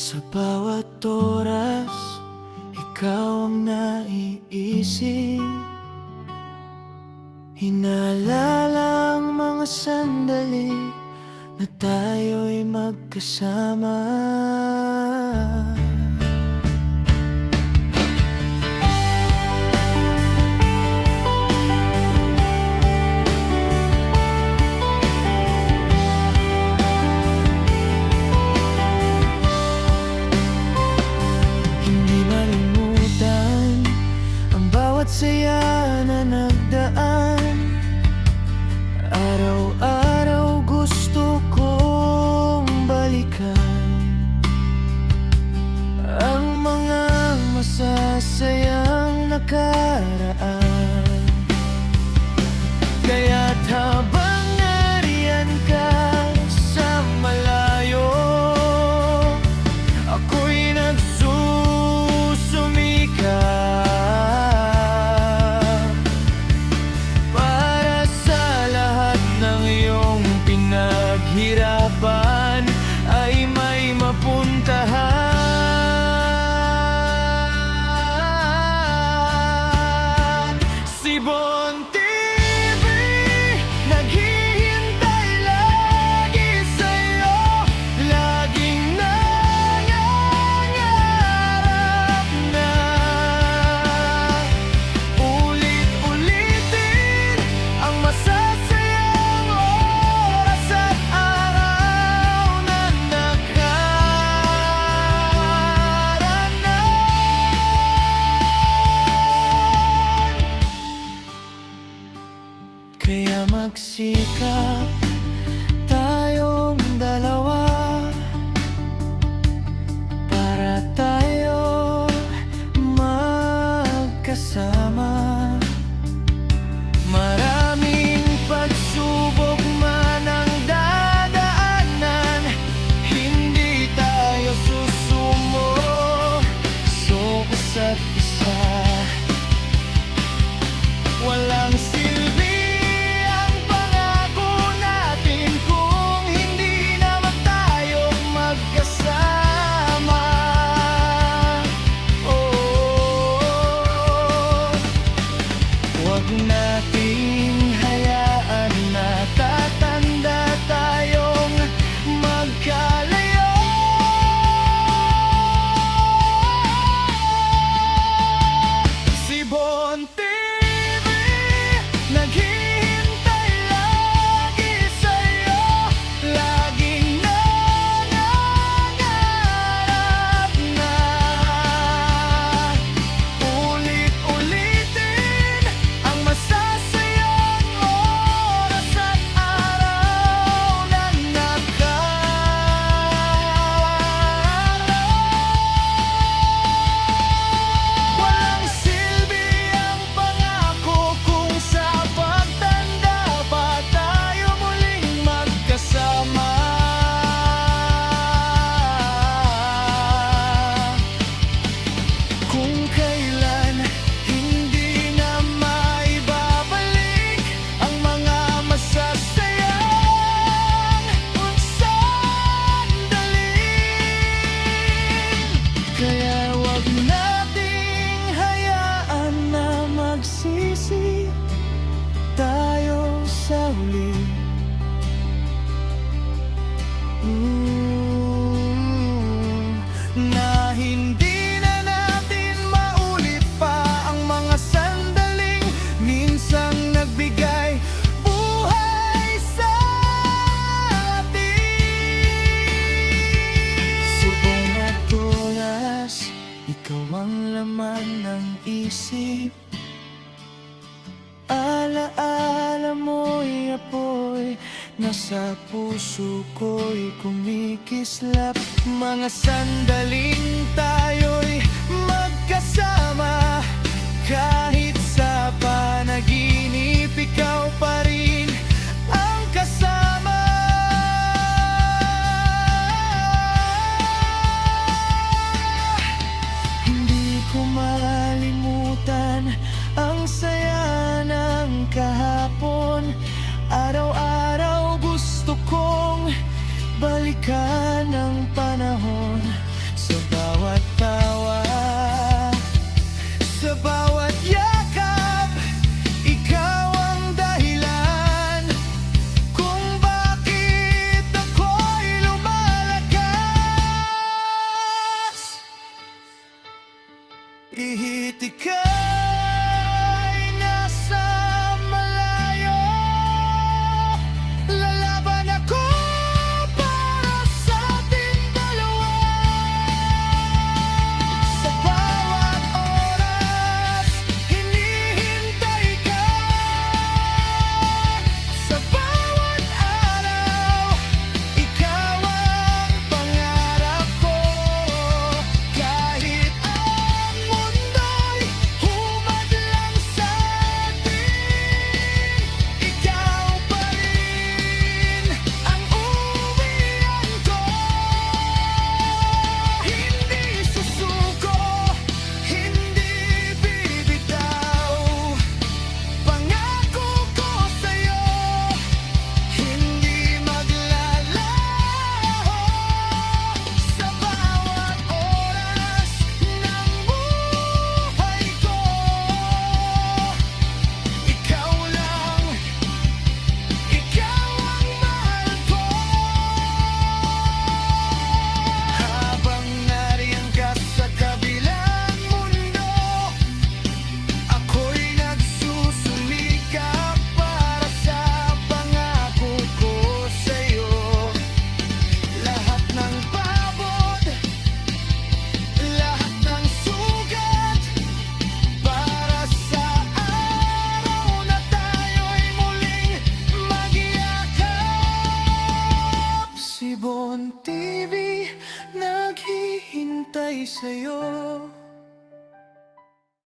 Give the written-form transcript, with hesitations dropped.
Sa bawat oras, ikaw ang naiisip. Hinaalala ang mga sandali na tayo'y magkasama. Hindi malimutan ang bawat saya na nagdaan. Araw-araw gusto kong balikan ang mga masasayang nakaraan. Kaya't habang nariyan ka sa malayo, ako'y nagsusumikap para sa lahat ng iyong pinaghirapan ay may mapuntahan. Si Bon TV naghihintay lagi sa'yo, laging nangangarap na ulit-ulitin ang masasayang oras at araw na nakaraan. Kaya magsikap tayong dalawa para tayo magkasama. Maraming pagsubok man ang dadaanan, hindi tayo susumo sa isa't isa. Walang silbi ang pangako natin kung hindi naman tayo magkasama. Oh, huwag nating hayaan na tatanda tayong magkalayo. Si Bon TV naghihintay lagi sa'yo, laging nangangarap na ulit-ulitin ang masasayang oras at araw na nakaraan. Walang silbi ang pangako kung sa pagtanda pa tayo muling magkasama. Kung kailan hindi na maibabalik ang mga masasayang sandali. Kaya wag nating hayaan na magsisi tayo sa huli. Na hindi na natin maulit pa ang mga sandaling minsang nagbigay buhay sa atin. Subong at oras, ikaw ang laman ng isip. Alaala mo'y apoy, nasa puso ko'y kumikislap. Mga sandaling tayo'y magkasama, kahit sa panaginip ikaw pa rin ang kasama. Hindi ko malimutan ang saya ng kahapon. Araw-araw gusto kong balikan ang panahon Ihit ika'y nasa malayo, lalaban ako para sa ating dalawa. Sa bawat oras, hinihintay ka. Sa bawat araw, ikaw ang pangarap ko. Kahit ang mundo'y humadlang sa atin, ikaw pa rin ang uwian ko. Hindi susuko, hindi bibitaw. Pangako ko sa'yo, hindi maglalaho. Sa bawat oras ng buhay ko, ikaw lang, ikaw ang mahal ko. Habang nariyan ka sa kabilang mundo, ako'y nagsusumikap para sa pangako ko sa'yo. Lahat ng pagod, lahat ng sugat, para sa araw na tayo'y muling magyakap. Si Bon TV naghihintay sa'yo.